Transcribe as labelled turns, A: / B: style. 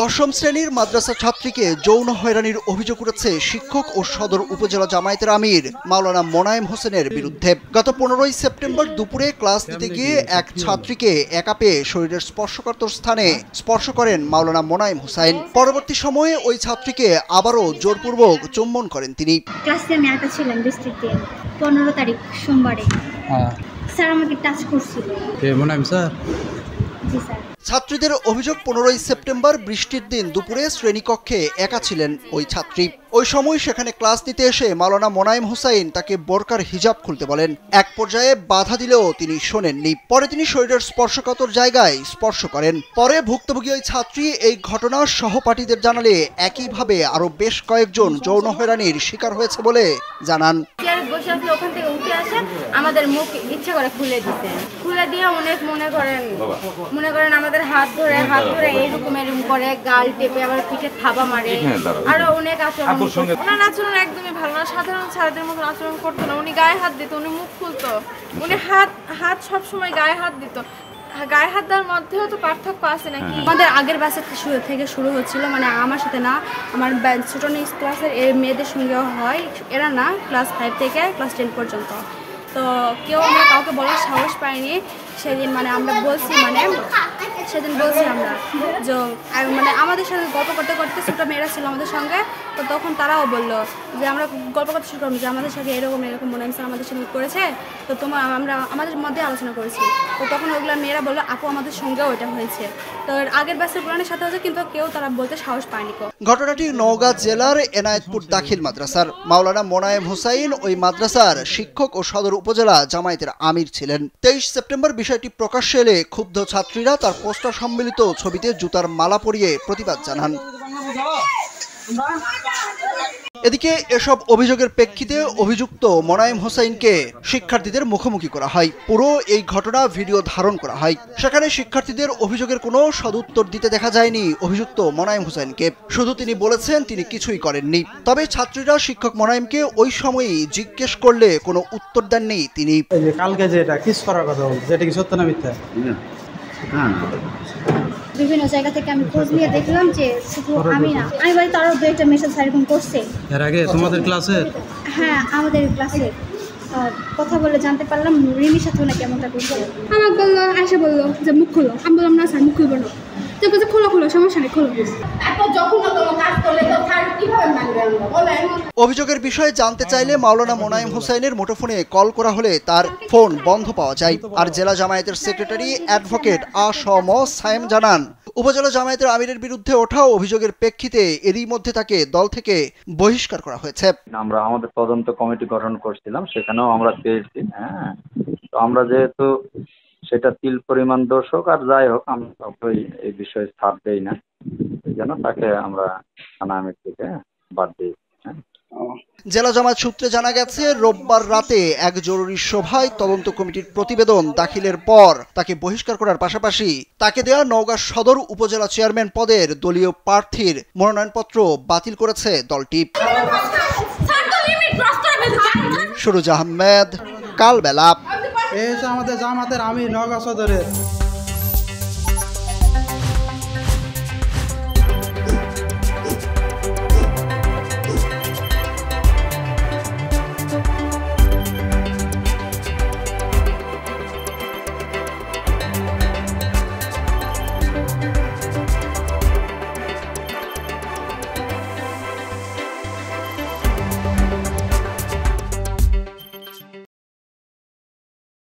A: দশম শ্রেণীর মাদ্রাসা ছাত্রীকে যৌন হয়রানির অভিযোগ উঠেছে শিক্ষক ও সদর উপজেলা জামায়াতের আমির মাওলানা মোনায়েম হোসেনের বিরুদ্ধে। গত 15 সেপ্টেম্বর দুপুরে ক্লাস দিতে গিয়ে এক ছাত্রীকে একা পেয়ে শরীরের স্পর্শকাতর স্থানে স্পর্শ করেন মাওলানা মোনায়েম হোসেন। পরবর্তী সময়ে ওই ছাত্রীকে আবারও জোরপূর্বক চুম্বন করেন তিনি।
B: ক্লাসে আমি একা ছিলাম বৃষ্টিতে 15 তারিখ সোমবারে। স্যার আমাকে টাচ করছিল।
C: মোনায়েম স্যার?
B: জি স্যার।
A: ছাত্রীদের অভিযোগ 15 সেপ্টেম্বর বৃষ্টির দিন দুপুরে শ্রেণীকক্ষে একা ছিলেন ওই ছাত্রী। ওই সময় সেখানে ক্লাস নিতে এসে মাওলানা মোনায়েম হোসেন তাকে বোরকার হিজাব খুলতে বলেন। এক পর্যায়ে বাধা দিলেও তিনি শোনেননি। পরে তিনি শরীরের স্পর্শকাতর জায়গায় স্পর্শ করেন। পরে ভুক্তভোগী ওই ছাত্রী এই ঘটনার সহপাঠীদের জানালে একইভাবে আরো বেশ কয়েকজন যৌন হয়রানির শিকার হয়েছে বলে জানান।
D: ওখান থেকে উঠে আসে আমাদের মুখ ইচ্ছা করে খুলে দিতে, খুলে দিয়ে অনেক মনে করেন আমাদের হাত ধরে এরকম করে গাল টেপে আবার পিঠে থাবা মারে, আরো অনেক আচরণ। ওনার আচরণ একদমই ভালো না, সাধারণ ছেলেদের মতন আচরণ করতো না। উনি গায়ে হাত দিত, উনি মুখ খুলতো, উনি হাত সবসময় গায়ে হাত দিত। গায়ে হাত দেওয়ার মধ্যেও তো পার্থক্য আছে নাকি? আমাদের আগের ব্যাচের থেকে শুরু হচ্ছিল, মানে আমার সাথে না, আমার ছোট নেক্সট ক্লাসের মেয়েদের সঙ্গেও হয়। এরা না ক্লাস 5 থেকে ক্লাস 10 পর্যন্ত। তো কেউ আমরা কাউকে বলার সাহস পাইনি। সেদিন মানে আমরা বলছি, সেদিন বলছি আমরা যে মানে আমাদের সাথে গল্প করতে করতে ছোটো মেয়েরা ছিল আমাদের সঙ্গে। তো তখন তারাও বললো যে আমরা গল্প করতে শুরু করলাম যে আমাদের সঙ্গে এরকম মোনায়েম স্যার আমাদের সঙ্গে করেছে, তো আমরা আমাদের মধ্যে আলোচনা করেছি। তো তখন ওগুলো মেয়েরা বললো আপু আমাদের সঙ্গেও ওইটা হয়েছে। তো আগের ব্যাচের পুরানের সাথে হয়েছে, কিন্তু কেউ তারা বলতে সাহস পায়নি।
A: ঘটনাটি নওগাঁ জেলার এনায়েতপুর দাখিল মাদ্রাসার। মাওলানা মোনায়েম হোসেন ওই মাদ্রাসার শিক্ষক ও সদর উপজেলা জামায়াতের আমির ছিলেন। 23 সেপ্টেম্বর বিষয়টি প্রকাশ্যে এলে ক্ষুব্ধ ছাত্রীরা তার পোস্টার সম্মিলিত ছবিতে জুতার মালা পরিয়ে প্রতিবাদ জানান। এদিকে এসব অভিযোগের প্রেক্ষিতে অভিযুক্ত মোনায়েম হোসেনকে শিক্ষার্থীদের মুখোমুখি করা হয়। পুরো এই ঘটনা ভিডিও ধারণ করা হয়। সেখানে শিক্ষার্থীদের অভিযোগের কোনো সদুত্তর দিতে দেখা যায়নি অভিযুক্ত মোনায়েম হোসেনকে। শুধু তিনি বলেছেন তিনি কিছুই করেননি। তবে ছাত্রীরা শিক্ষক মোনায়েমকে ওই সময়ই জিজ্ঞেস করলে কোনো উত্তর দেননি তিনি।
C: কালকে যেটা কিস করার কথা বলছে, সেটা কি সত্য না মিথ্যা?
B: বিভিন্ন জায়গা থেকে আমি খোঁজ নিয়ে দেখলাম যে শুধু আমি না, আমি বাড়িতে আরো 2-1টা মেসেজ এরকম করছে।
C: এর আগে তোমাদের ক্লাসে?
B: হ্যাঁ, আমাদের ক্লাসে কথা বলে জানতে পারলাম রিমির সাথে না কেমনটা করছে। আমাকে বললো, আয়সা বললো যে মুখ খোলো। আমি বললাম না স্যার মুখ খুলবো না। তো বলছে খোলো সমস্যা নেই খোলো।
A: অভিযোগের বিষয়ে জানতে চাইলে মাওলানা মোনায়েম হোসেনের মুঠোফোনে কল করা হলে তার ফোন বন্ধ পাওয়া যায়। আর জেলা জামায়াতের সেক্রেটারি অ্যাডভোকেট আ.স.ম. সায়েম জানান, উপজেলা জামায়াতের আমিরের বিরুদ্ধে ওঠা অভিযোগের প্রেক্ষিতে এরই মধ্যে তাকে দল থেকে বহিষ্কার করা হয়েছে।
E: আমরা আমাদের তদন্ত কমিটি গঠন করছিলাম, সেখানেও আমরা পেয়েছি। তো আমরা যেহেতু সেটা তিল পরিমাণ দোষক আর যাই হোক, আমরা এই বিষয়ে ছাড় দেই না, এই জন্য তাকে আমরা থানা আমির থেকে বাদ দিই।
A: জেলা জামায়াত সূত্রে জানা গেছে, রোববার রাতে এক জরুরি সভায় তদন্ত কমিটির প্রতিবেদন দাখিলের পর তাকে বহিষ্কার করার পাশাপাশি তাকে দেওয়া নওগাঁ সদর উপজেলা চেয়ারম্যান পদের দলীয় প্রার্থীর মনোনয়নপত্র বাতিল করেছে দলটি। সুরুজ আহমেদ, কালবেলা।
C: এই আমাদের জামাতের আমির নওগাঁ সদরের।